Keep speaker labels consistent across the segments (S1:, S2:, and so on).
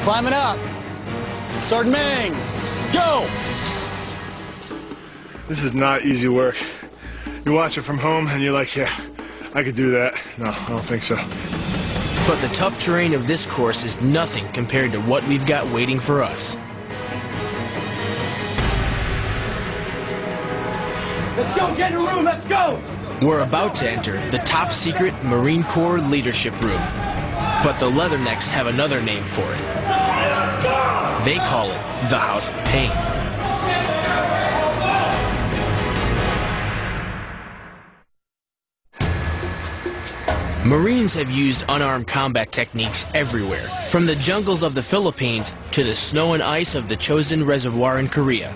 S1: Climbing up. Start Ming. Go!
S2: This is not easy work. You watch it from home and you're like, yeah, I could do that. No, I don't think so.
S3: But the tough terrain of this course is nothing compared to what we've got waiting for us.
S4: Let's go, get in the room, let's go!
S3: We're about to enter the top secret Marine Corps Leadership Room. But the Leathernecks have another name for it. They call it the House of Pain. Marines have used unarmed combat techniques everywhere, from the jungles of the Philippines to the snow and ice of the Chosin Reservoir in Korea.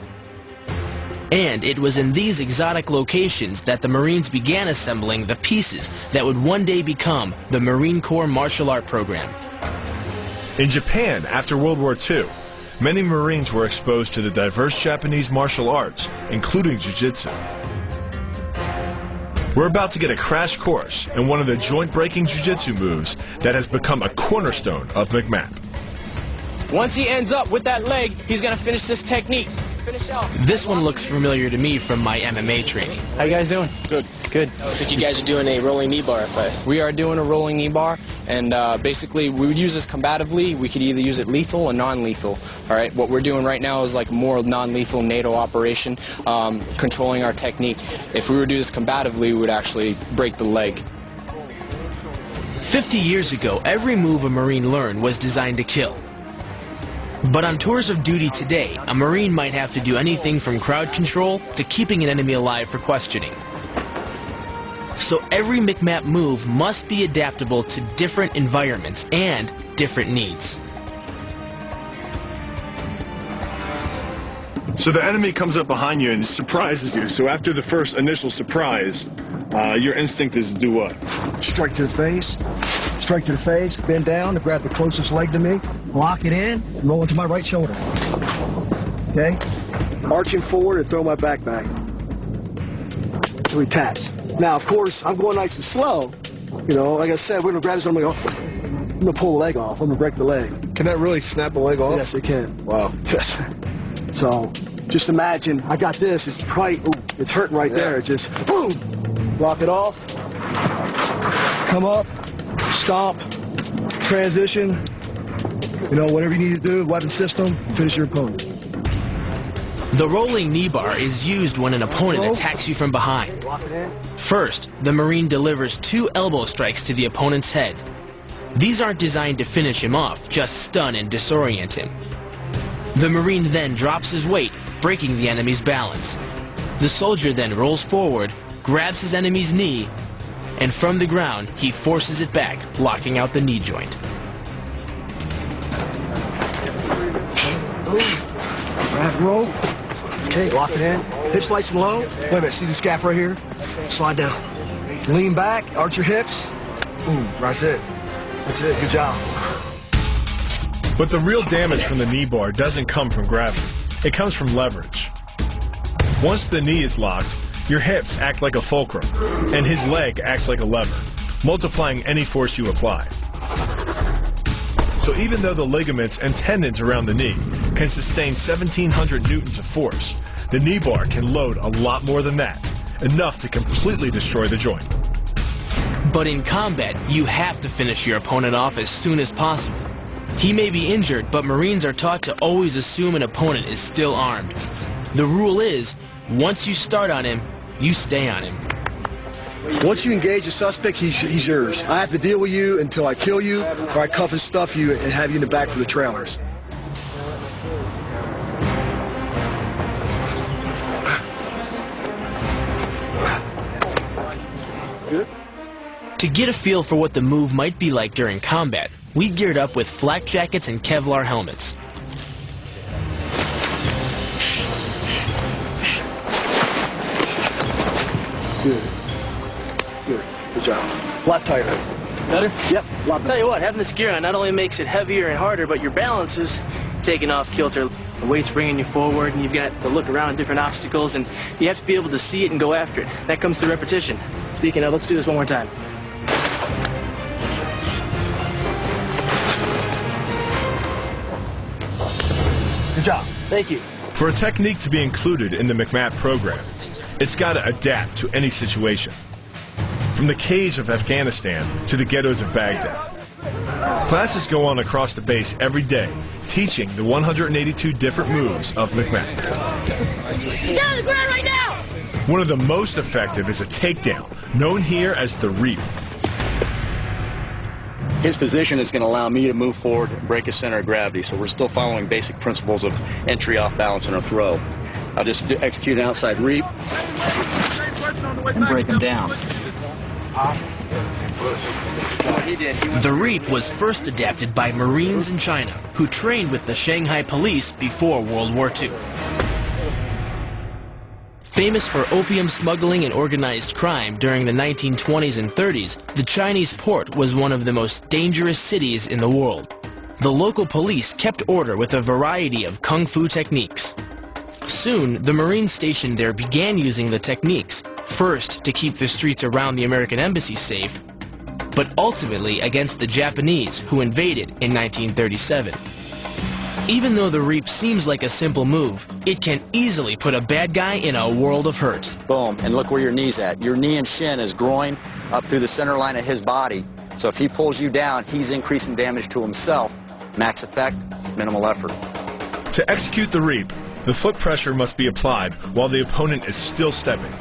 S3: And it was in these exotic locations that the Marines began assembling the pieces that would one day become the Marine Corps martial art program.
S5: In Japan, after World War II, many Marines were exposed to the diverse Japanese martial arts, including jiu-jitsu. We're about to get a crash course in one of the joint-breaking jiu-jitsu moves that has become a cornerstone of McMap.
S3: Once he ends up with that leg, he's going to finish this technique. This one looks familiar to me from my MMA training. How you guys doing?
S6: Good.
S3: Good.
S6: Looks like you guys are doing a rolling knee bar fight.
S3: We are doing a rolling knee bar, and basically we would use this combatively. We could either use it lethal or non-lethal. All right. What we're doing right now is like more non-lethal NATO operation, controlling our technique. If we were to do this combatively, we would actually break the leg. 50 years ago, every move a Marine learned was designed to kill. But on tours of duty today, a Marine might have to do anything from crowd control to keeping an enemy alive for questioning. So every McMap move must be adaptable to different environments and different needs.
S2: So the enemy comes up behind you and surprises you. So after the first initial surprise, your instinct is to do what?
S7: Strike to the face. Strike to the face, bend down to grab the closest leg to me, lock it in, and roll into my right shoulder. Okay? Arching forward and throw my back. 3 taps. Now, of course, I'm going nice and slow. You know, like I said, we're going to grab this, I'm going to pull the leg off. I'm going to break the leg.
S2: Can that really snap a leg off?
S7: Yes, it can.
S2: Wow.
S7: Yes. So, just imagine, I got this, it's right, ooh, it's hurting right there. Just, boom, lock it off, come up, stomp, transition, you know, whatever you need to do, weapon system, finish your opponent.
S3: The rolling knee bar is used when an opponent attacks you from behind. First, the Marine delivers 2 elbow strikes to the opponent's head. These aren't designed to finish him off, just stun and disorient him. The Marine then drops his weight, breaking the enemy's balance. The soldier then rolls forward, grabs his enemy's knee, and from the ground, he forces it back, locking out the knee joint.
S7: Grab and roll. Okay, lock it in. Hips nice and low. Wait a minute, see this gap right here? Slide down. Lean back, arch your hips. Boom, that's it. That's it, good job.
S5: But the real damage from the knee bar doesn't come from gravity. It comes from leverage. Once the knee is locked, your hips act like a fulcrum, and his leg acts like a lever, multiplying any force you apply. So even though the ligaments and tendons around the knee can sustain 1,700 newtons of force, the knee bar can load a lot more than that, enough to completely destroy the joint.
S3: But in combat, you have to finish your opponent off as soon as possible. He may be injured, but Marines are taught to always assume an opponent is still armed. The rule is, once you start on him, you stay on him.
S7: Once you engage a suspect, he's yours. I have to deal with you until I kill you, or I cuff and stuff you and have you in the back for the trailers. Good.
S3: To get a feel for what the move might be like during combat, we geared up with flak jackets and Kevlar helmets.
S7: Good. Good. Good job. A lot tighter.
S6: Better?
S7: Yep. A lot better.
S6: Tell you what, having this gear on not only makes it heavier and harder, but your balance is taking off kilter. The weight's bringing you forward, and you've got to look around different obstacles, and you have to be able to see it and go after it. That comes through repetition. Speaking of, let's do this one more time.
S7: Good job.
S6: Thank you.
S5: For a technique to be included in the McMAP program, it's got to adapt to any situation. From the caves of Afghanistan to the ghettos of Baghdad. Classes go on across the base every day, teaching the 182 different moves of McMAP.
S8: He's down on the ground right now!
S5: One of the most effective is a takedown, known here as the reap.
S1: His position is going to allow me to move forward and break his center of gravity, so we're still following basic principles of entry, off balance, and a throw. I'll just execute an outside reap and break him down.
S3: The reap was first adapted by Marines in China, who trained with the Shanghai police before World War II. Famous for opium smuggling and organized crime during the 1920s and 30s, the Chinese port was one of the most dangerous cities in the world. The local police kept order with a variety of kung fu techniques. Soon, the Marines stationed there began using the techniques, first to keep the streets around the American embassy safe, but ultimately against the Japanese, who invaded in 1937. Even though the reap seems like a simple move, it can easily put a bad guy in a world of hurt.
S1: Boom, and look where your knee's at. Your knee and shin is groin up through the center line of his body. So if he pulls you down, he's increasing damage to himself. Max effect, minimal effort.
S5: To execute the reap, the foot pressure must be applied while the opponent is still stepping.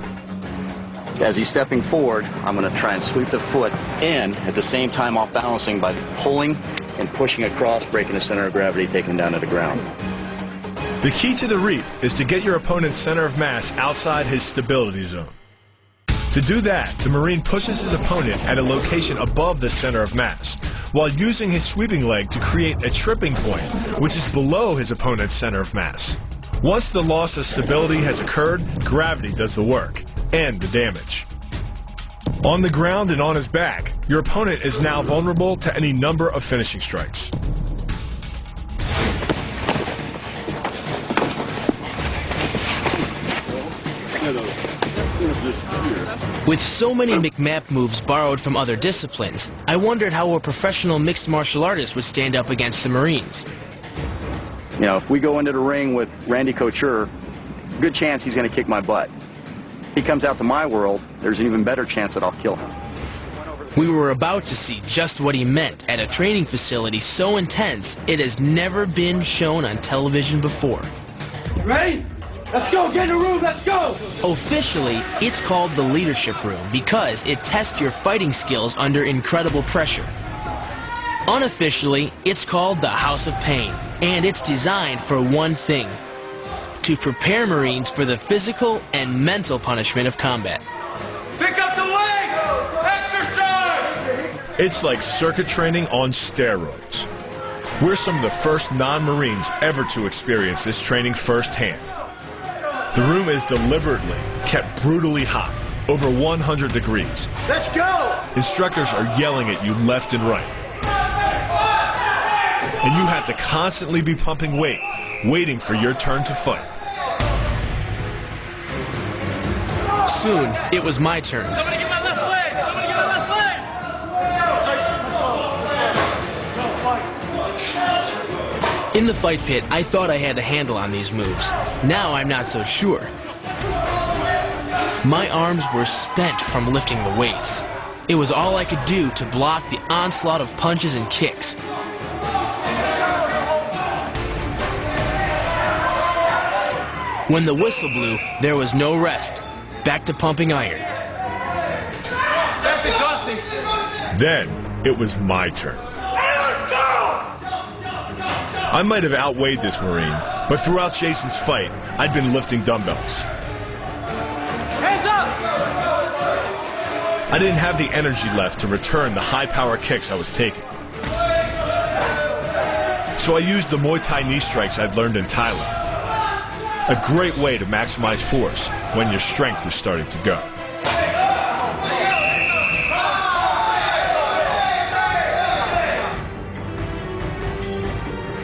S1: As he's stepping forward, I'm going to try and sweep the foot in, at the same time off balancing by pulling and pushing across, breaking the center of gravity, taking him down to the ground.
S5: The key to the reap is to get your opponent's center of mass outside his stability zone. To do that, the Marine pushes his opponent at a location above the center of mass, while using his sweeping leg to create a tripping point, which is below his opponent's center of mass. Once the loss of stability has occurred, gravity does the work and the damage. On the ground and on his back, your opponent is now vulnerable to any number of finishing strikes.
S3: With so many McMAP moves borrowed from other disciplines, I wondered how a professional mixed martial artist would stand up against the Marines.
S1: You know, if we go into the ring with Randy Couture, good chance he's going to kick my butt. If he comes out to my world, there's an even better chance that I'll kill him.
S3: We were about to see just what he meant at a training facility so intense it has never been shown on television before.
S4: Ready? Let's go! Get in the room! Let's go!
S3: Officially, it's called the Leadership Room because it tests your fighting skills under incredible pressure. Unofficially, it's called the House of Pain, and it's designed for one thing: to prepare Marines for the physical and mental punishment of combat.
S4: Pick up the weights! Exercise!
S5: It's like circuit training on steroids. We're some of the first non-Marines ever to experience this training firsthand. The room is deliberately kept brutally hot, over 100 degrees.
S4: Let's go!
S5: Instructors are yelling at you left and right. And you have to constantly be pumping weight, waiting for your turn to fight.
S3: Soon, it was my turn.
S4: Somebody get my left leg! Somebody get my left leg!
S3: In the fight pit, I thought I had a handle on these moves. Now I'm not so sure. My arms were spent from lifting the weights. It was all I could do to block the onslaught of punches and kicks. When the whistle blew, there was no rest. Back to pumping iron.
S4: That's exhausting!
S5: Then, it was my turn. I might have outweighed this Marine, but throughout Jason's fight, I'd been lifting dumbbells.
S4: Hands up!
S5: I didn't have the energy left to return the high-power kicks I was taking. So I used the Muay Thai knee strikes I'd learned in Thailand. A great way to maximize force when your strength is starting to go.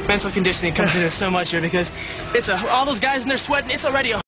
S6: Mental conditioning comes into so much here because it's all those guys in there sweating. It's already a